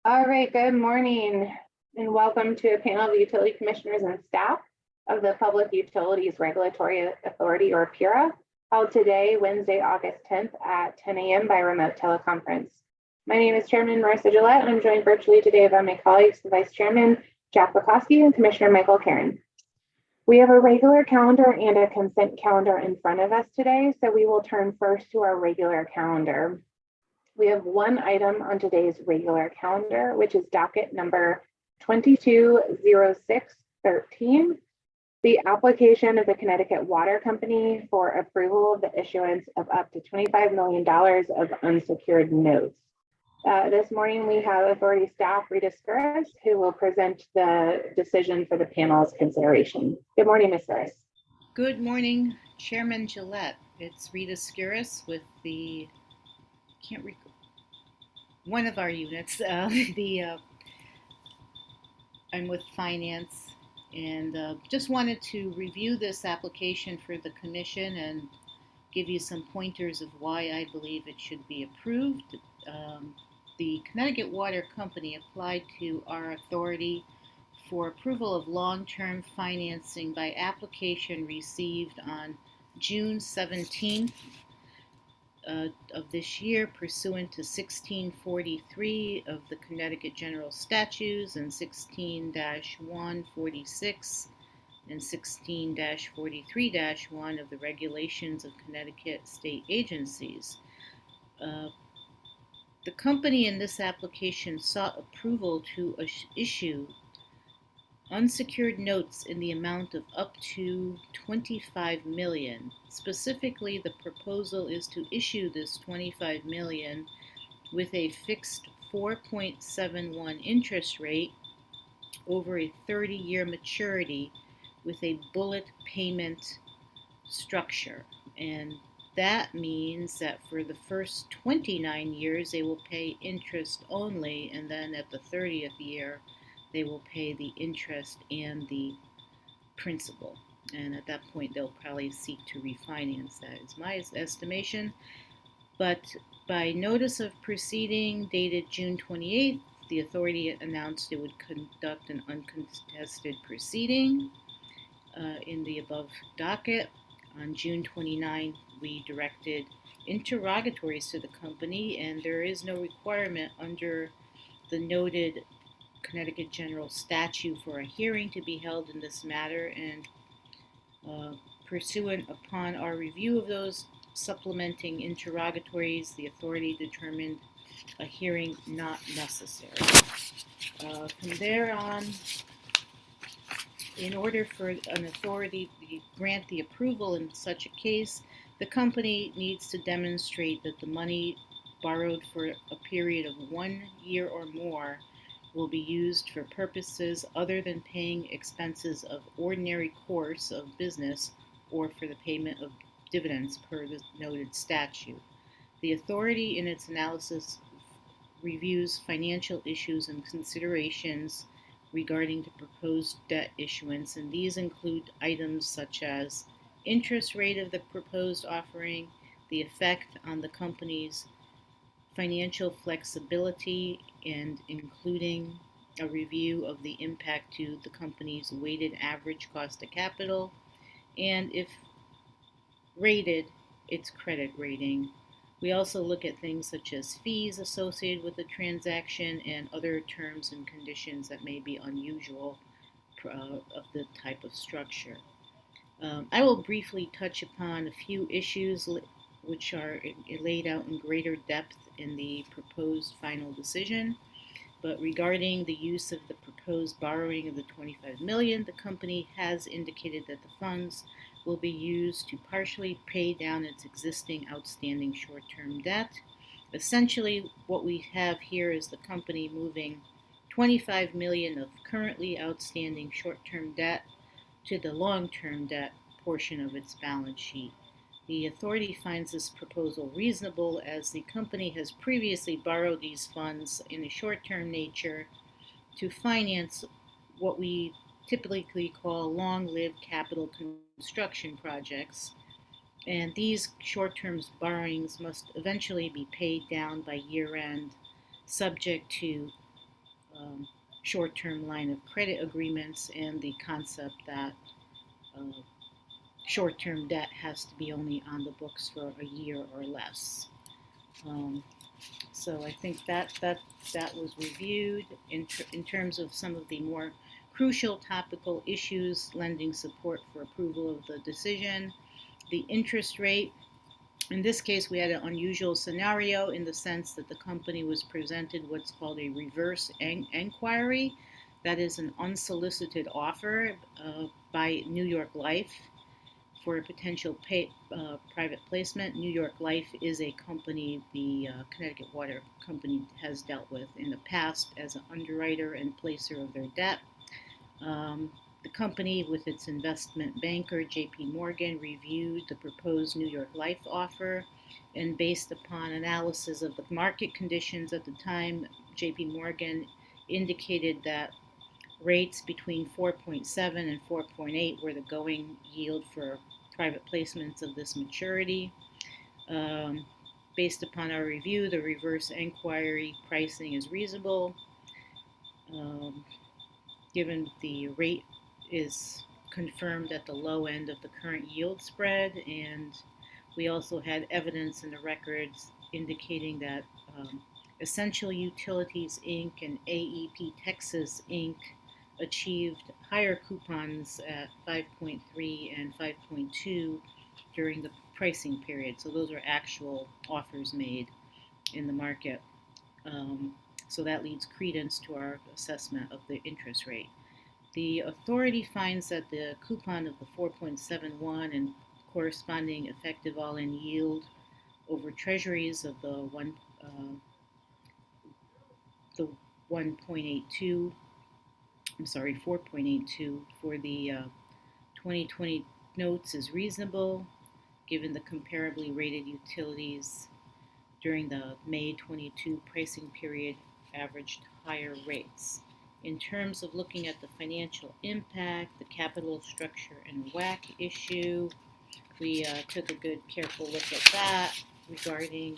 All right, good morning and welcome to a panel of utility commissioners and staff of the Public Utilities Regulatory Authority, or PURA, held today, Wednesday, August 10th at 10 a.m. by remote teleconference. My name is Chairman Marissa Gillette, and I'm joined virtually today by my colleagues, the Vice Chairman Jack Bukowski and Commissioner Michael Karen. We have a regular calendar and a consent calendar in front of us today, so we will turn first to our regular calendar. We have one item on today's regular calendar, which is docket number 220613, the application of the Connecticut Water Company for approval of the issuance of up to $25 million of unsecured notes. This morning, we have authority staff Rita Skuris, who will present the decision for the panel's consideration. Good morning, Ms. Skuris. Good morning, Chairman Gillette. It's Rita Skuris with the one of our units. I'm with Finance, and just wanted to review this application for the Commission and give you some pointers of why I believe it should be approved. The Connecticut Water Company applied to our authority for approval of long-term financing by application received on June 17th of this year, pursuant to 1643 of the Connecticut General Statutes and 16-146 and 16-43-1 of the Regulations of Connecticut State Agencies. The company in this application sought approval to issue unsecured notes in the amount of up to $25 million. Specifically, the proposal is to issue this $25 million with a fixed 4.71 interest rate over a 30-year maturity with a bullet payment structure. And that means that for the first 29 years, they will pay interest only, and then at the 30th year, they will pay the interest and the principal. And at that point, they'll probably seek to refinance. That is my estimation. But by notice of proceeding dated June 28th, the authority announced it would conduct an uncontested proceeding in the above docket. On June 29th, we directed interrogatories to the company, and there is no requirement under the noted Connecticut General Statute for a hearing to be held in this matter, and pursuant upon our review of those supplementing interrogatories, the authority determined a hearing not necessary. From there on, in order for an authority to grant the approval in such a case, the company needs to demonstrate that the money borrowed for a period of 1 year or more will be used for purposes other than paying expenses of ordinary course of business or for the payment of dividends per the noted statute. The authority in its analysis reviews financial issues and considerations regarding the proposed debt issuance, and these include items such as interest rate of the proposed offering, the effect on the company's financial flexibility, and including a review of the impact to the company's weighted average cost of capital, and if rated, its credit rating. We also look at things such as fees associated with the transaction and other terms and conditions that may be unusual of the type of structure. I will briefly touch upon a few issues which are laid out in greater depth in the proposed final decision. But regarding the use of the proposed borrowing of the $25 million, the company has indicated that the funds will be used to partially pay down its existing outstanding short-term debt. Essentially, what we have here is the company moving $25 million of currently outstanding short-term debt to the long-term debt portion of its balance sheet. The authority finds this proposal reasonable as the company has previously borrowed these funds in a short-term nature to finance what we typically call long-lived capital construction projects, and these short-term borrowings must eventually be paid down by year-end, subject to short-term line of credit agreements and the concept that short-term debt has to be only on the books for a year or less. So I think that was reviewed in terms of some of the more crucial topical issues lending support for approval of the decision. The interest rate, in this case, we had an unusual scenario in the sense that the company was presented what's called a reverse inquiry. That is an unsolicited offer by New York Life for a potential private placement. New York Life is a company the Connecticut Water Company has dealt with in the past as an underwriter and placer of their debt. The company, with its investment banker, JP Morgan, reviewed the proposed New York Life offer, and based upon analysis of the market conditions at the time, JP Morgan indicated that rates between 4.7 and 4.8 were the going yield for private placements of this maturity. Based upon our review, the reverse inquiry pricing is reasonable, given the rate is confirmed at the low end of the current yield spread, and we also had evidence in the records indicating that Essential Utilities Inc. and AEP Texas Inc. achieved higher coupons at 5.3 and 5.2 during the pricing period. So those are actual offers made in the market. So that leads credence to our assessment of the interest rate. The authority finds that the coupon of the 4.71 and corresponding effective all-in yield over treasuries of the 1.82, I'm sorry, 4.82 for the 2020 notes is reasonable, given the comparably rated utilities during the May 22 pricing period averaged higher rates. In terms of looking at the financial impact, the capital structure and WACC issue, we took a good, careful look at that. Regarding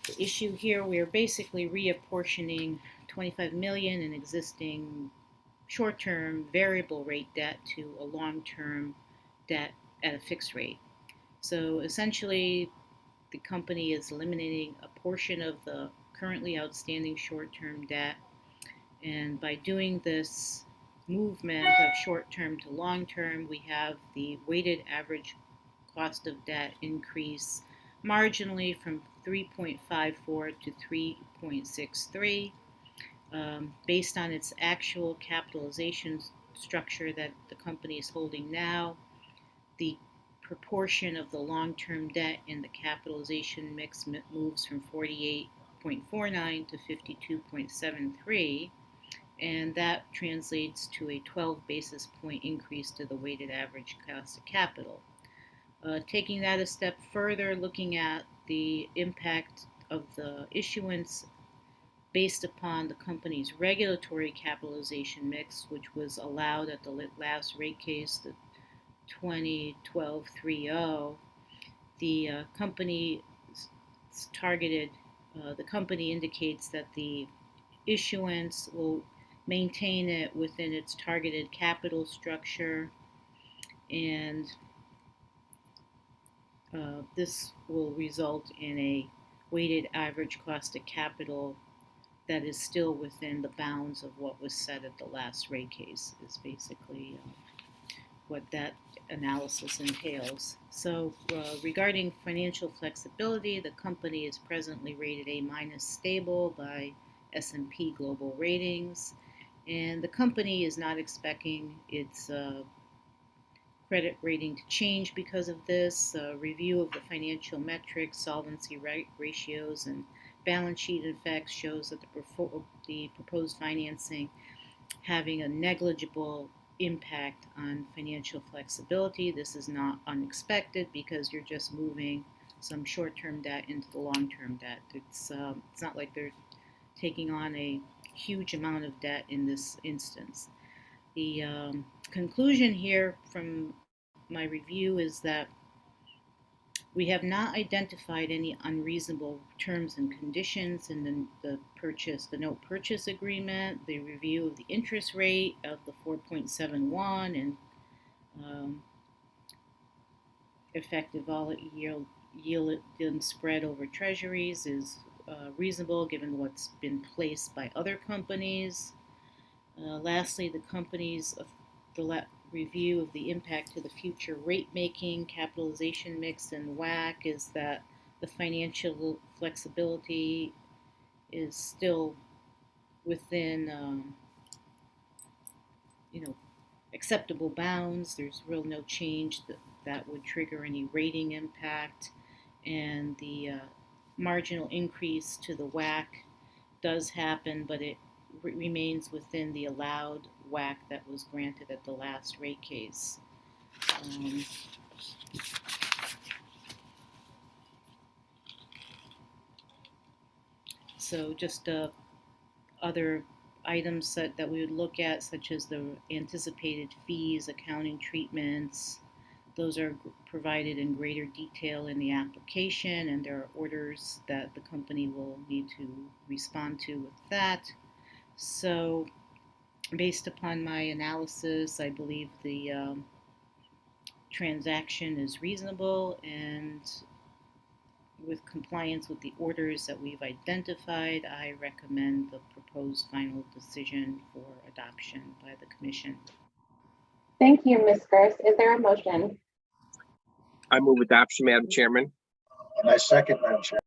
the issue here, we are basically reapportioning $25 million in existing short-term variable rate debt to a long-term debt at a fixed rate. So essentially, the company is eliminating a portion of the currently outstanding short-term debt, and by doing this movement of short-term to long-term, we have the weighted average cost of debt increase marginally from 3.54 to 3.63. Based on its actual capitalization structure that the company is holding now, the proportion of the long-term debt in the capitalization mix moves from 48.49 to 52.73, and that translates to a 12 basis point increase to the weighted average cost of capital. Taking that a step further, looking at the impact of the issuance based upon the company's regulatory capitalization mix, which was allowed at the last rate case, the 2012-30, the company indicates that the issuance will maintain it within its targeted capital structure, and this will result in a weighted average cost of capital that is still within the bounds of what was said at the last rate case, is basically what that analysis entails. So regarding financial flexibility, the company is presently rated A- stable by S&P Global Ratings, and the company is not expecting its credit rating to change because of this. Review of the financial metrics, solvency ratios, and balance sheet effects shows that the proposed financing having a negligible impact on financial flexibility. This is not unexpected because you're just moving some short-term debt into the long-term debt. It's not like they're taking on a huge amount of debt in this instance. The conclusion here from my review is that We have not identified any unreasonable terms and conditions in the note purchase agreement, the review of the interest rate of the 4.71 and effective yield and spread over treasuries is reasonable given what's been placed by other companies. Lastly, the company's review of the impact to the future rate making, capitalization mix, and WAC is that the financial flexibility is still within acceptable bounds. There's no change that would trigger any rating impact, and the marginal increase to the WAC does happen, but it remains within the allowed WAC that was granted at the last rate case. So just other items that we would look at, such as the anticipated fees, accounting treatments. Those are provided in greater detail in the application, and there are orders that the company will need to respond to with that. So based upon my analysis, I believe the transaction is reasonable and with compliance with the orders that we've identified. I recommend the proposed final decision for adoption by the Commission. Thank you, Ms. Gross. Is there a motion? I move adoption, Madam Chairman. And I second, Madam Chair.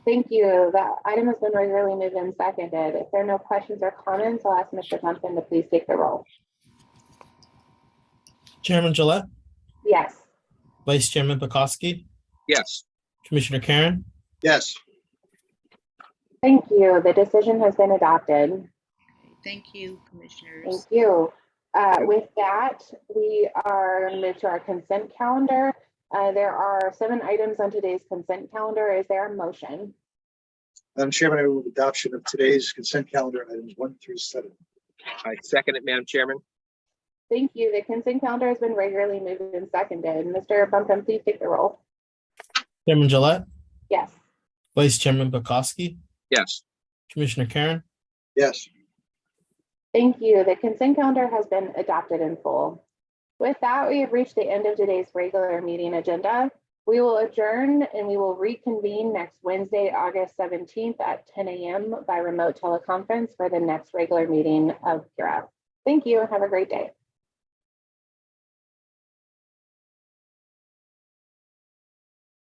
Thank you. That item has been regularly moved and seconded. If there are no questions or comments, I'll ask Mr. Thompson to please take the roll. Chairman Gillette, Yes. Vice Chairman Pekoski, Yes. Commissioner Karen, Yes. Thank you. The decision has been adopted. Okay, thank you, Commissioners. Thank you. With that, we are moved to our consent calendar. There are 7 items on today's consent calendar. Is there a motion? Madam Chairman, I move adoption of today's consent calendar items 1 through 7. I second it, Madam Chairman. Thank you. The consent calendar has been regularly moved and seconded. Mr. Bumpum, please take the roll. Chairman Gillette, Yes. Vice Chairman Pekoski, Yes. Commissioner Karen, Yes. Thank you. The consent calendar has been adopted in full. With that, we have reached the end of today's regular meeting agenda. We will adjourn and we will reconvene next Wednesday, August 17th at 10 a.m. by remote teleconference for the next regular meeting of PURA. Thank you and have a great day.